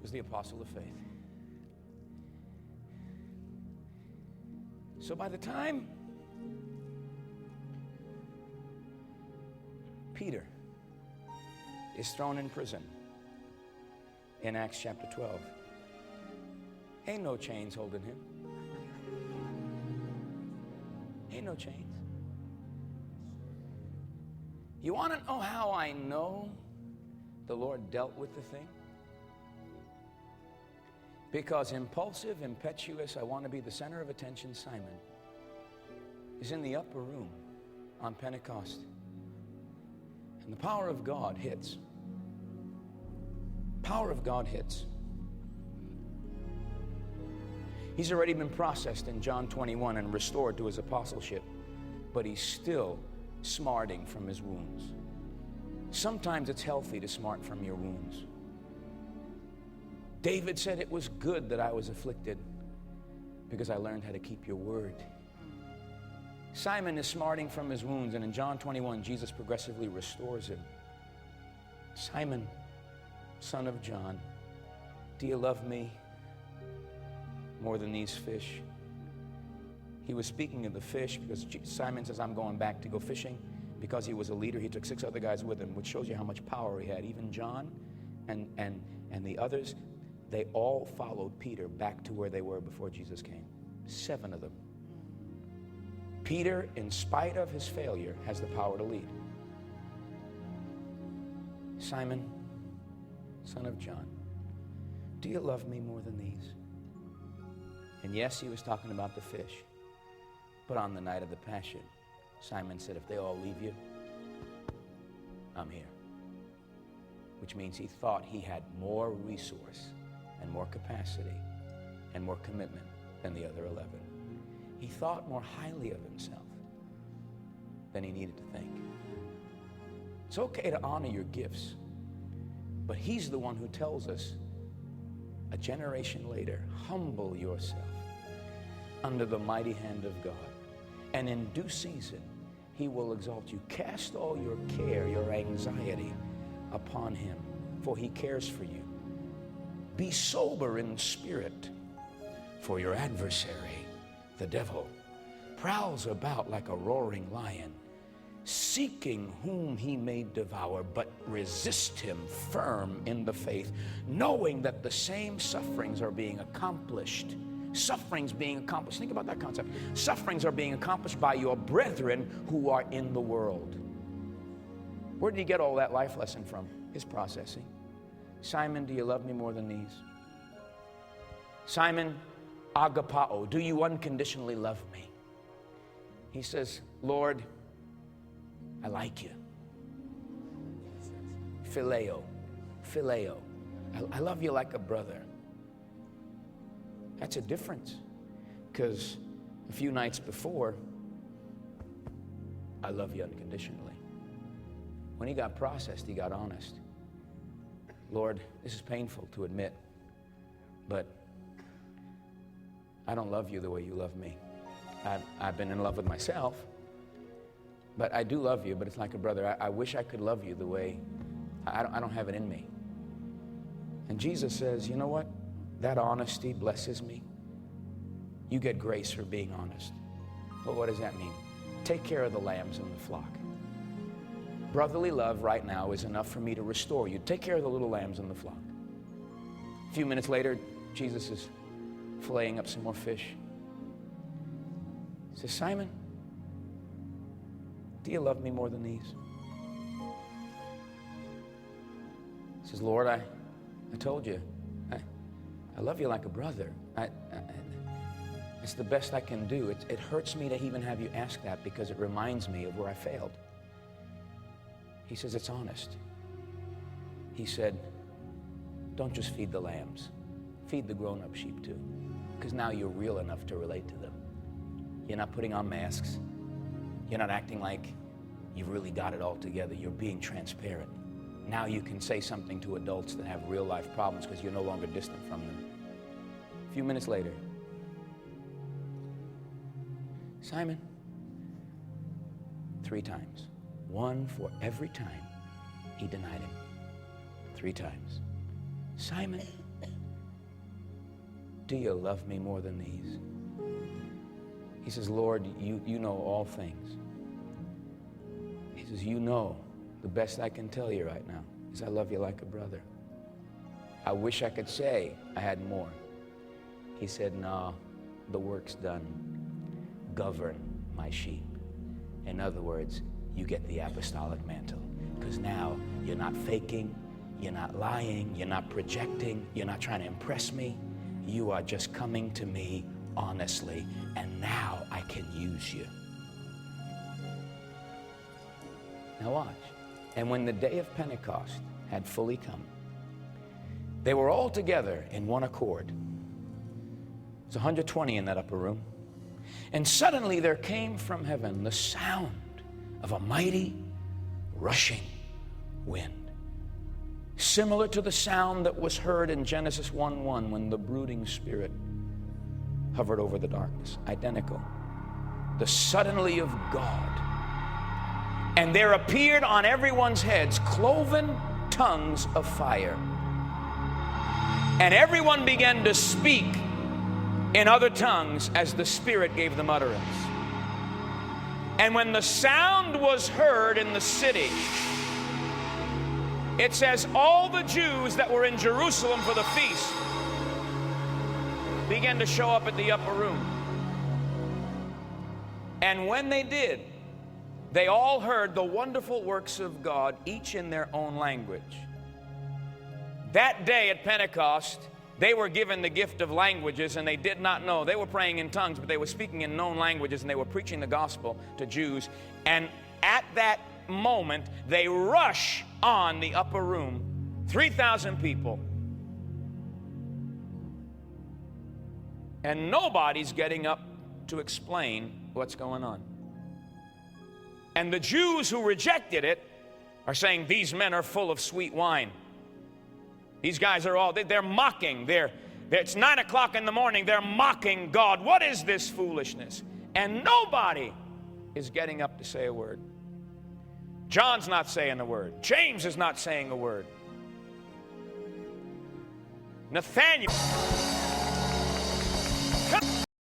was the apostle of faith. So by the time Peter is thrown in prison in Acts chapter 12, ain't no chains holding him. Ain't no chains. You want to know how I know the Lord dealt with the thing? Because impulsive, impetuous, I want to be the center of attention Simon is in the upper room on Pentecost. And the power of God hits. Power of God hits. He's already been processed in John 21 and restored to his apostleship, but he's still smarting from his wounds. Sometimes it's healthy to smart from your wounds. David said, it was good that I was afflicted because I learned how to keep your word. Simon is smarting from his wounds, and in John 21, Jesus progressively restores him. Simon, son of John, do you love me more than these fish? He was speaking of the fish because Simon says, I'm going back to go fishing. Because he was a leader, he took 6 other guys with him, which shows you how much power he had. Even John and the others, they all followed Peter back to where they were before Jesus came. 7 of them. Peter, in spite of his failure, has the power to lead. Simon, son of John, do you love me more than these? And yes, he was talking about the fish. But on the night of the Passion, Simon said, if they all leave you, I'm here. Which means he thought he had more resource and more capacity and more commitment than the other 11. He thought more highly of himself than he needed to think. It's okay to honor your gifts, but he's the one who tells us a generation later, humble yourself under the mighty hand of God, and in due season he will exalt you. Cast all your care, your anxiety upon him, for he cares for you. Be sober in spirit, for your adversary, the devil, prowls about like a roaring lion, seeking whom he may devour, but resist him firm in the faith, knowing that the same sufferings are being accomplished. Sufferings being accomplished. Think about that concept. Sufferings are being accomplished by your brethren who are in the world. Where did he get all that life lesson from? His processing. Simon, do you love me more than these? Simon, agapao, do you unconditionally love me? He says, Lord, I like you. Phileo. I love you like a brother. That's a difference, because a few nights before, I love you unconditionally. When he got processed, he got honest. Lord, this is painful to admit, but I don't love you the way you love me. I've been in love with myself, but I do love you, but it's like a brother. I wish I could love you the way, I don't have it in me. And Jesus says, you know what? That honesty blesses me. You get grace for being honest. Well, what does that mean? Take care of the lambs in the flock. Brotherly love right now is enough for me to restore you. Take care of the little lambs in the flock. A few minutes later, Jesus is filleting up some more fish. He says, Simon, do you love me more than these? He says, Lord, I told you. I love you like a brother. It's the best I can do. It hurts me to even have you ask that because it reminds me of where I failed. He says, it's honest. He said, don't just feed the lambs. Feed the grown-up sheep too. Because now you're real enough to relate to them. You're not putting on masks. You're not acting like you've really got it all together. You're being transparent. Now you can say something to adults that have real life problems because you're no longer distant from them. A few minutes later, Simon, 3 times. 1 for every time he denied him. 3 times. Simon, do you love me more than these? He says, Lord, you know all things. He says, you know, the best I can tell you right now is I love you like a brother. I wish I could say I had more. He said, no, the work's done. Govern my sheep. In other words, you get the apostolic mantle. Because now you're not faking, you're not lying, you're not projecting, you're not trying to impress me. You are just coming to me honestly, and now I can use you. Now watch. And when the day of Pentecost had fully come, they were all together in one accord. There's 120 in that upper room. And suddenly there came from heaven the sound of a mighty rushing wind, similar to the sound that was heard in Genesis 1:1 when the brooding spirit hovered over the darkness. Identical. The suddenly of God. And there appeared on everyone's heads cloven tongues of fire. And everyone began to speak in other tongues as the Spirit gave them utterance. And when the sound was heard in the city, it says all the Jews that were in Jerusalem for the feast began to show up at the upper room. And when they did, they all heard the wonderful works of God, each in their own language. That day at Pentecost, they were given the gift of languages, and they did not know. They were praying in tongues, but they were speaking in known languages, and they were preaching the gospel to Jews. And at that moment, they rush on the upper room, 3,000 people. And nobody's getting up to explain what's going on. And the Jews who rejected it are saying, these men are full of sweet wine. These guys are all, they're mocking. It's 9 o'clock in the morning. They're mocking God. What is this foolishness? And nobody is getting up to say a word. John's not saying a word. James is not saying a word. Nathaniel